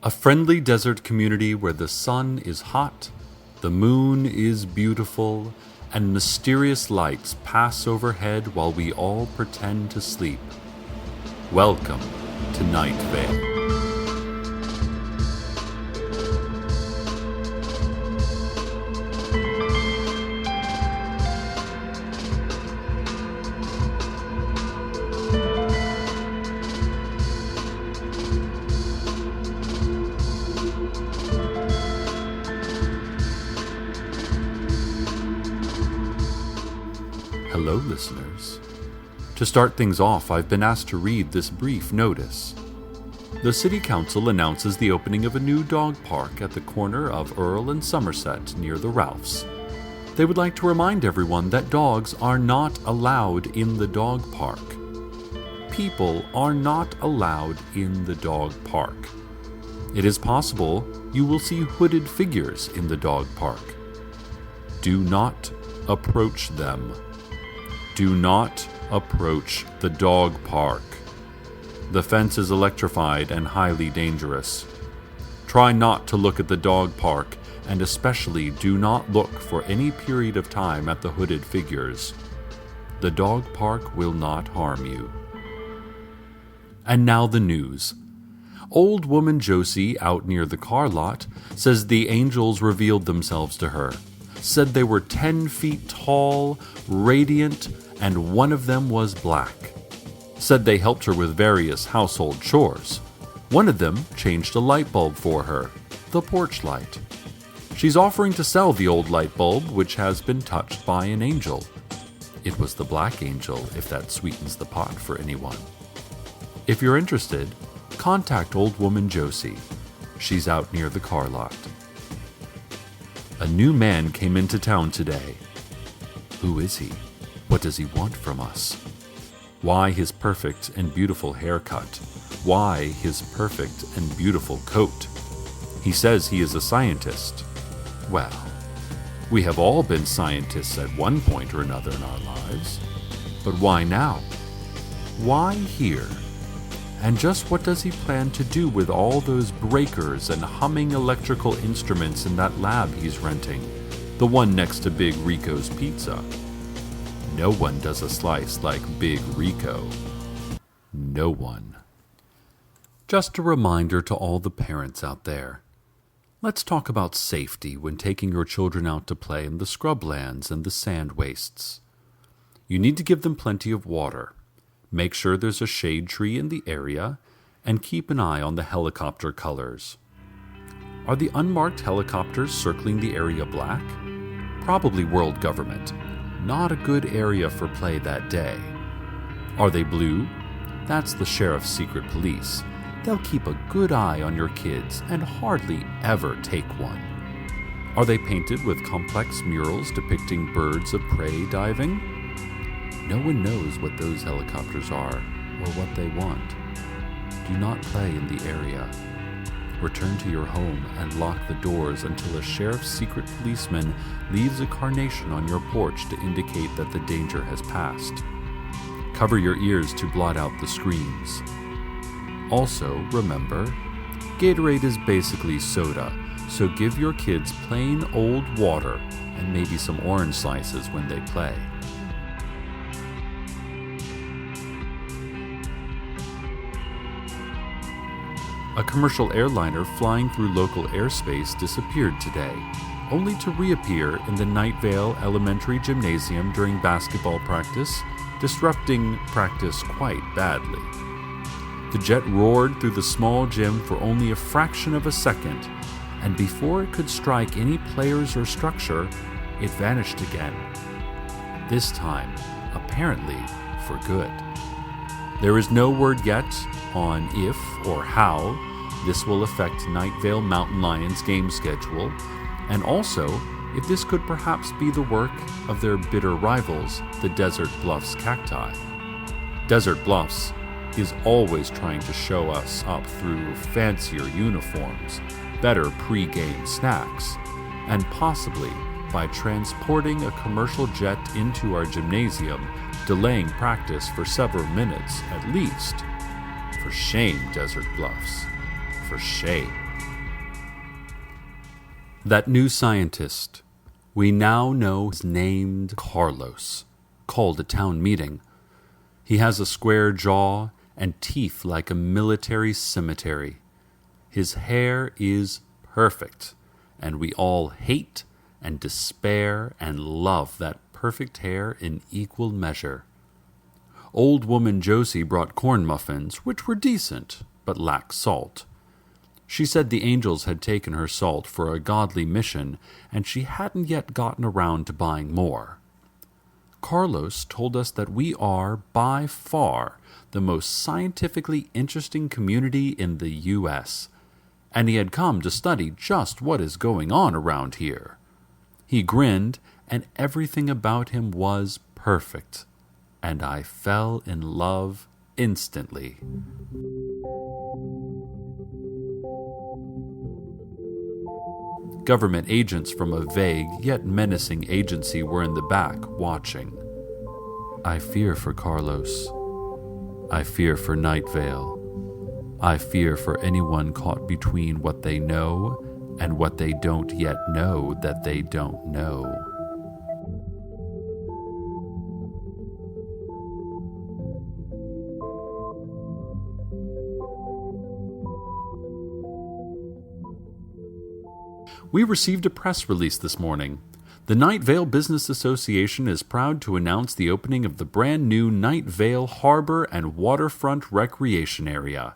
A friendly desert community where the sun is hot, the moon is beautiful, and mysterious lights pass overhead while we all pretend to sleep. Welcome to Night Vale. Hello, listeners. To start things off, I've been asked to read this brief notice. The City Council announces the opening of a new dog park at the corner of Earl and Somerset near the Ralphs. They would like to remind everyone that dogs are not allowed in the dog park. People are not allowed in the dog park. It is possible you will see hooded figures in the dog park. Do not approach them. Do not approach the dog park. The fence is electrified and highly dangerous. Try not to look at the dog park, and especially do not look for any period of time at the hooded figures. The dog park will not harm you. And now the news. Old woman Josie, out near the car lot, says the angels revealed themselves to her. Said they were 10 feet tall, radiant, and one of them was black. Said they helped her with various household chores. One of them changed a light bulb for her, the porch light. She's offering to sell the old light bulb, which has been touched by an angel. It was the black angel, if that sweetens the pot for anyone. If you're interested, contact old woman Josie. She's out near the car lot. A new man came into town today. Who is he? What does he want from us? Why his perfect and beautiful haircut? Why his perfect and beautiful coat? He says he is a scientist. Well, we have all been scientists at one point or another in our lives. But why now? Why here? And just what does he plan to do with all those breakers and humming electrical instruments in that lab he's renting? The one next to Big Rico's Pizza. No one does a slice like Big Rico. No one. Just a reminder to all the parents out there. Let's talk about safety when taking your children out to play in the scrublands and the sand wastes. You need to give them plenty of water. Make sure there's a shade tree in the area, and keep an eye on the helicopter colors. Are the unmarked helicopters circling the area black? Probably world government. Not a good area for play that day. Are they blue? That's the sheriff's secret police. They'll keep a good eye on your kids and hardly ever take one. Are they painted with complex murals depicting birds of prey diving? No one knows what those helicopters are or what they want. Do not play in the area. Return to your home and lock the doors until a sheriff's secret policeman leaves a carnation on your porch to indicate that the danger has passed. Cover your ears to blot out the screams. Also, remember, Gatorade is basically soda, so give your kids plain old water and maybe some orange slices when they play. A commercial airliner flying through local airspace disappeared today, only to reappear in the Night Vale Elementary Gymnasium during basketball practice, disrupting practice quite badly. The jet roared through the small gym for only a fraction of a second, and before it could strike any players or structure, it vanished again. This time, apparently, for good. There is no word yet on if or how this will affect Night Vale Mountain Lions' game schedule, and also if this could perhaps be the work of their bitter rivals, the Desert Bluffs Cacti. Desert Bluffs is always trying to show us up through fancier uniforms, better pre-game snacks, and possibly by transporting a commercial jet into our gymnasium, delaying practice for several minutes at least. For shame, Desert Bluffs. For shame. That new scientist, we now know is named Carlos, called a town meeting. He has a square jaw and teeth like a military cemetery. His hair is perfect, and we all hate and despair and love that perfect hair in equal measure. Old woman Josie brought corn muffins, which were decent, but lacked salt. She said the angels had taken her salt for a godly mission, and she hadn't yet gotten around to buying more. Carlos told us that we are, by far, the most scientifically interesting community in the U.S., and he had come to study just what is going on around here. He grinned, and everything about him was perfect, and I fell in love instantly. Government agents from a vague yet menacing agency were in the back, watching. I fear for Carlos. I fear for Night Vale. I fear for anyone caught between what they know and what they don't yet know that they don't know. We received a press release this morning. The Night Vale Business Association is proud to announce the opening of the brand new Night Vale Harbor and Waterfront Recreation Area.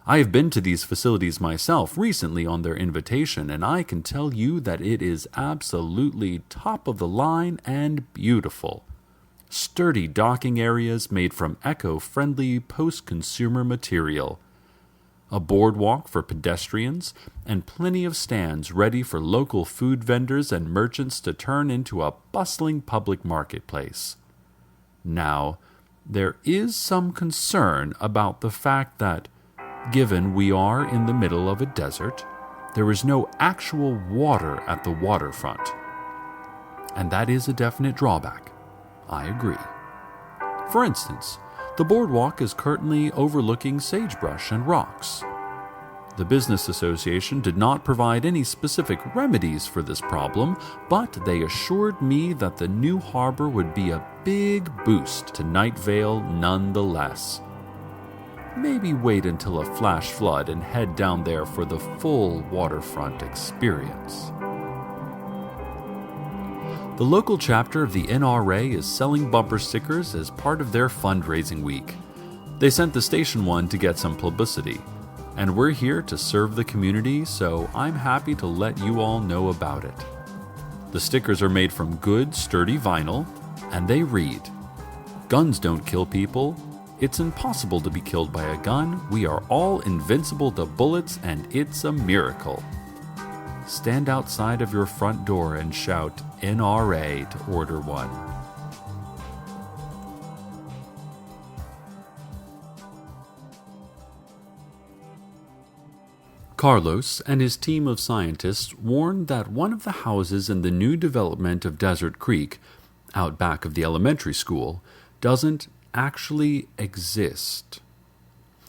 I have been to these facilities myself recently on their invitation, and I can tell you that it is absolutely top of the line and beautiful. Sturdy docking areas made from eco-friendly post-consumer material. A boardwalk for pedestrians, and plenty of stands ready for local food vendors and merchants to turn into a bustling public marketplace. Now, there is some concern about the fact that, given we are in the middle of a desert, there is no actual water at the waterfront. And that is a definite drawback. I agree. For instance, the boardwalk is currently overlooking sagebrush and rocks. The Business Association did not provide any specific remedies for this problem, but they assured me that the new harbor would be a big boost to Night Vale nonetheless. Maybe wait until a flash flood and head down there for the full waterfront experience. The local chapter of the NRA is selling bumper stickers as part of their fundraising week. They sent the station one to get some publicity, and we're here to serve the community, so I'm happy to let you all know about it. The stickers are made from good, sturdy vinyl, and they read, "Guns don't kill people. It's impossible to be killed by a gun. We are all invincible to bullets, and it's a miracle." Stand outside of your front door and shout NRA to order one. Carlos and his team of scientists warned that one of the houses in the new development of Desert Creek, out back of the elementary school, doesn't actually exist.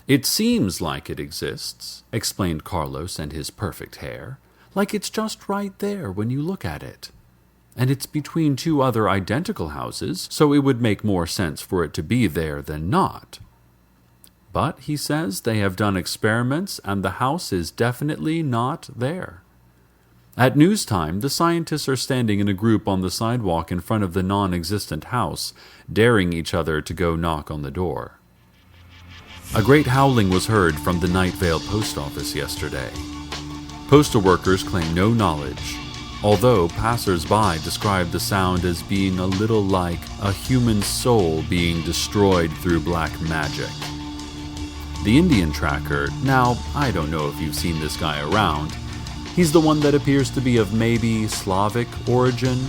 "It seems like it exists," explained Carlos and his perfect hair. "Like it's just right there when you look at it. And it's between two other identical houses, so it would make more sense for it to be there than not. But, he says, they have done experiments and the house is definitely not there." At news time, the scientists are standing in a group on the sidewalk in front of the non-existent house, daring each other to go knock on the door. A great howling was heard from the Night Vale post office yesterday. Postal workers claim no knowledge, although passers-by describe the sound as being a little like a human soul being destroyed through black magic. The Indian tracker, now, I don't know if you've seen this guy around. He's the one that appears to be of maybe Slavic origin,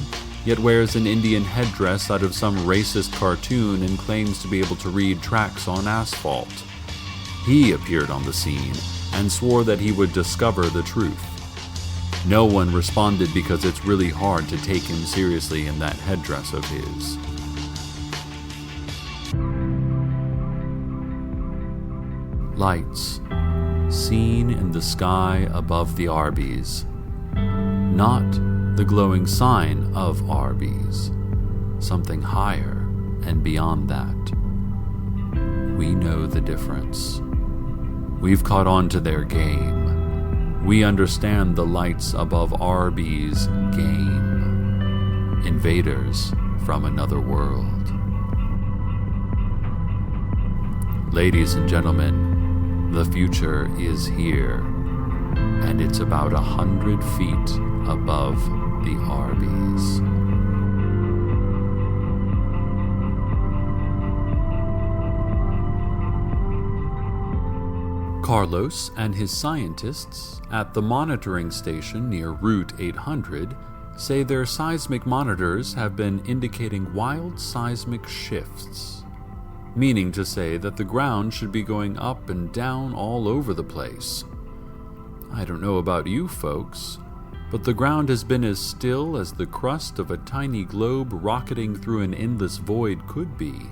yet wears an Indian headdress out of some racist cartoon and claims to be able to read tracks on asphalt. He appeared on the scene and swore that he would discover the truth. No one responded because it's really hard to take him seriously in that headdress of his. Lights, seen in the sky above the Arby's. not the glowing sign of Arby's, something higher and beyond that. We know the difference. We've caught on to their game. We understand the lights above Arby's game. Invaders from another world. Ladies and gentlemen, the future is here, and it's about 100 feet above the Arby's. Carlos and his scientists at the monitoring station near Route 800 say their seismic monitors have been indicating wild seismic shifts, meaning to say that the ground should be going up and down all over the place. I don't know about you folks, but the ground has been as still as the crust of a tiny globe rocketing through an endless void could be.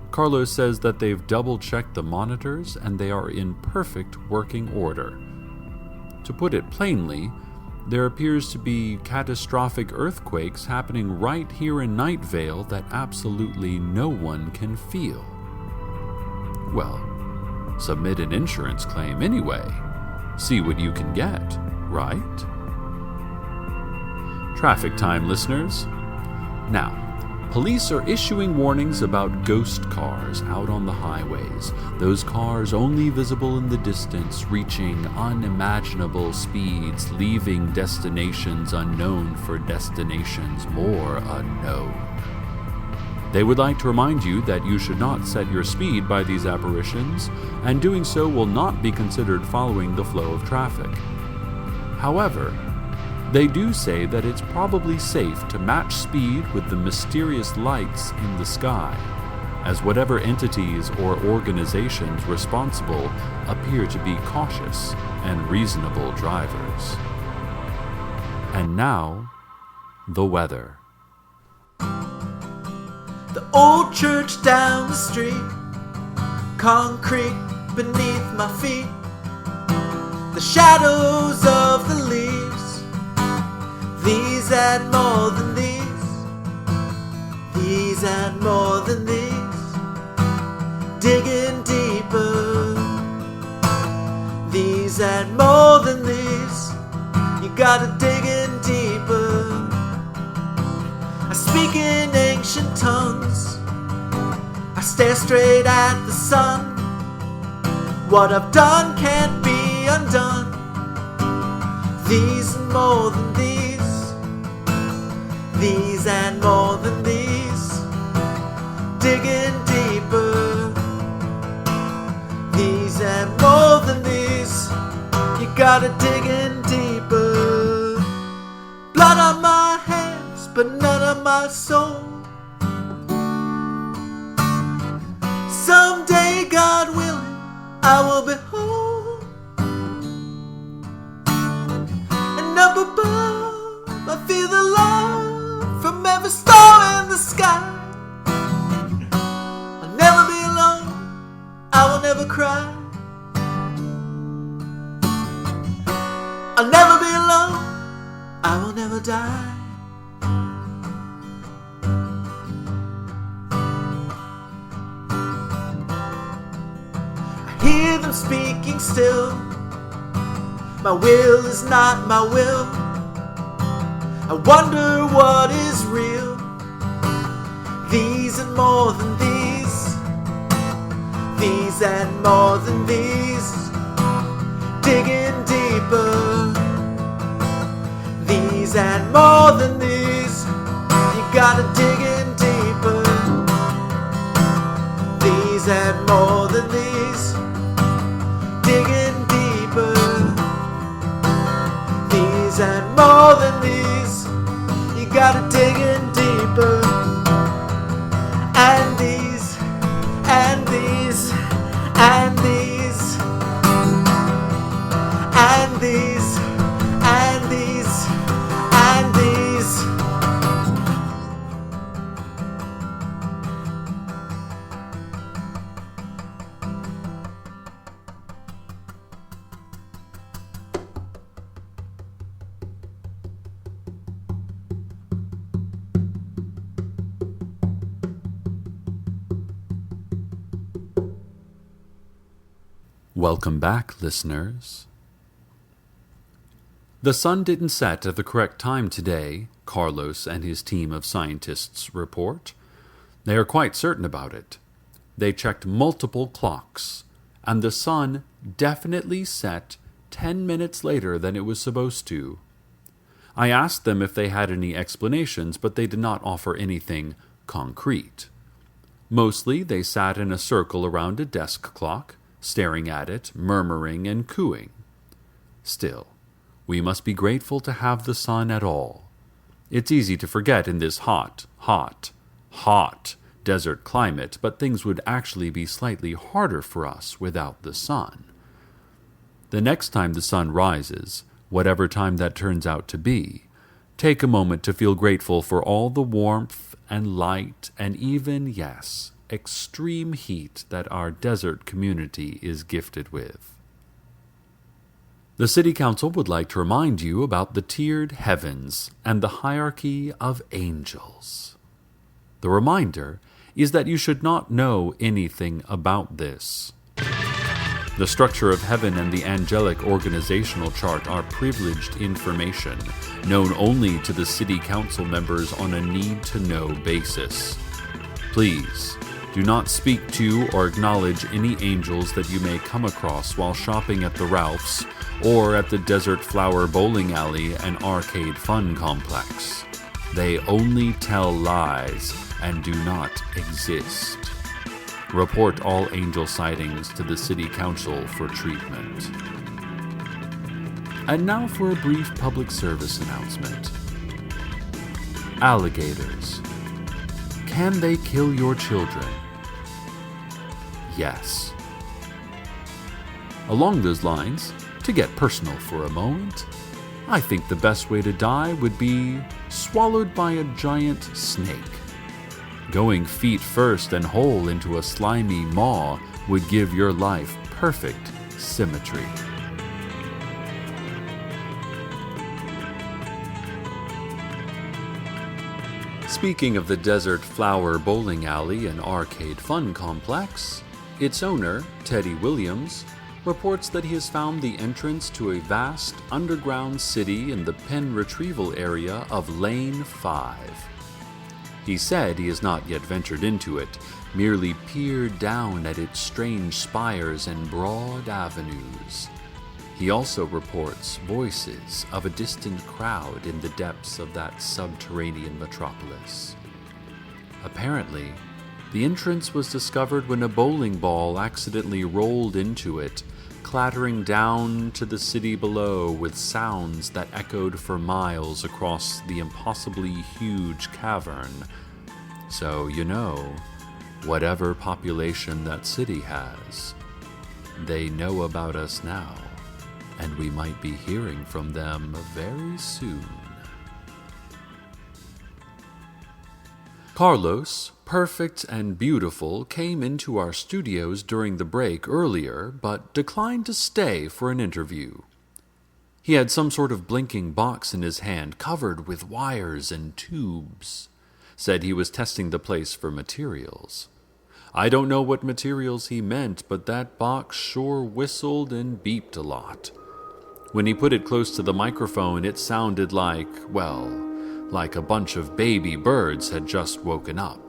Carlos says that they've double-checked the monitors and they are in perfect working order. To put it plainly, there appears to be catastrophic earthquakes happening right here in Night Vale that absolutely no one can feel. Well, submit an insurance claim anyway. See what you can get, right? Traffic time, listeners. Now, police are issuing warnings about ghost cars out on the highways. Those cars only visible in the distance, reaching unimaginable speeds, leaving destinations unknown for destinations more unknown. They would like to remind you that you should not set your speed by these apparitions, and doing so will not be considered following the flow of traffic. However, they do say that it's probably safe to match speed with the mysterious lights in the sky, as whatever entities or organizations responsible appear to be cautious and reasonable drivers. And now, the weather. The old church down the street, concrete beneath my feet, the shadows of the leaves, these and more than these and more than these, digging deeper, these and more than these, you gotta dig in deeper. I speak in ancient tongues, I stare straight at the sun. What I've done can't be undone. These and more than these and more than these, digging deeper. These and more than these, you gotta dig in deeper. Blood on my hands, but none of my soul. Someday, God willing, I will be whole. And up above, I feel the love from every star in the sky. I'll never be alone, I will never cry. I'll never be alone, I will never die. I hear them speaking still. My will is not my will. I wonder what is real. These and more than these and more than these, digging deeper. These and more than these, you gotta dig in deeper. These and more than these, digging deeper. These and more than these, you gotta dig in deeper. And these, and these, and these, and these, and these, and these. Welcome back, listeners. The sun didn't set at the correct time today, Carlos and his team of scientists report. They are quite certain about it. They checked multiple clocks, and the sun definitely set 10 minutes later than it was supposed to. I asked them if they had any explanations, but they did not offer anything concrete. Mostly, they sat in a circle around a desk clock, staring at it, murmuring and cooing. Still, we must be grateful to have the sun at all. It's easy to forget in this hot desert climate, but things would actually be slightly harder for us without the sun. The next time the sun rises, whatever time that turns out to be, take a moment to feel grateful for all the warmth and light and even, yes, extreme heat that our desert community is gifted with. The City Council would like to remind you about the tiered heavens and the hierarchy of angels. The reminder is that you should not know anything about this. The structure of heaven and the angelic organizational chart are privileged information, known only to the City Council members on a need-to-know basis. Please, do not speak to or acknowledge any angels that you may come across while shopping at the Ralph's or at the Desert Flower Bowling Alley and Arcade Fun Complex. They only tell lies and do not exist. Report all angel sightings to the City Council for treatment. And now for a brief public service announcement. Alligators. Can they kill your children? Yes. Along those lines, to get personal for a moment, I think the best way to die would be swallowed by a giant snake. Going feet first and whole into a slimy maw would give your life perfect symmetry. Speaking of the Desert Flower Bowling Alley and Arcade Fun Complex, its owner, Teddy Williams, reports that he has found the entrance to a vast underground city in the pen retrieval area of Lane 5. He said he has not yet ventured into it, merely peered down at its strange spires and broad avenues. He also reports voices of a distant crowd in the depths of that subterranean metropolis. Apparently, the entrance was discovered when a bowling ball accidentally rolled into it, clattering down to the city below with sounds that echoed for miles across the impossibly huge cavern. So, whatever population that city has, they know about us now, and we might be hearing from them very soon. Carlos, perfect and beautiful, came into our studios during the break earlier, but declined to stay for an interview. He had some sort of blinking box in his hand, covered with wires and tubes. Said he was testing the place for materials. I don't know what materials he meant, but that box sure whistled and beeped a lot. When he put it close to the microphone, it sounded like a bunch of baby birds had just woken up.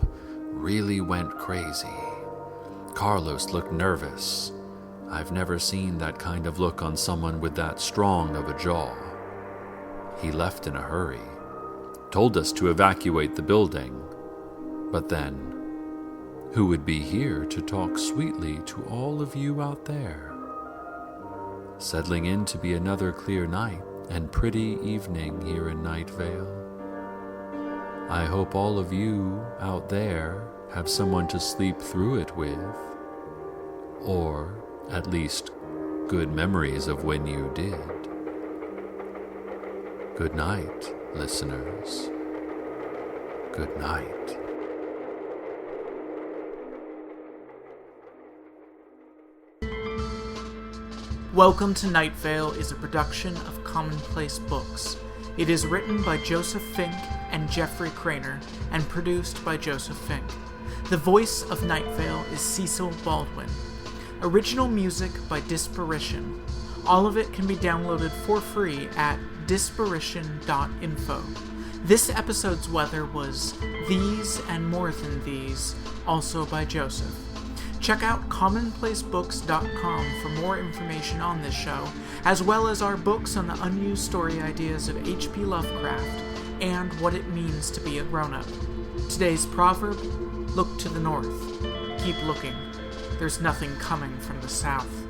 Really went crazy. Carlos looked nervous. I've never seen that kind of look on someone with that strong of a jaw. He left in a hurry. Told us to evacuate the building. But then, who would be here to talk sweetly to all of you out there? Settling in to be another clear night and pretty evening here in Night Vale. I hope all of you out there have someone to sleep through it with, or at least good memories of when you did. Good night, listeners. Good night. Welcome to Night Vale is a production of Commonplace Books. It is written by Joseph Fink and Jeffrey Craner, and produced by Joseph Fink. The voice of Night Vale is Cecil Baldwin. Original music by Disparition. All of it can be downloaded for free at disparition.info. This episode's weather was These and More Than These, also by Joseph. Check out commonplacebooks.com for more information on this show, as well as our books on the unused story ideas of H.P. Lovecraft and what it means to be a grown-up. Today's proverb, look to the north. Keep looking. There's nothing coming from the south.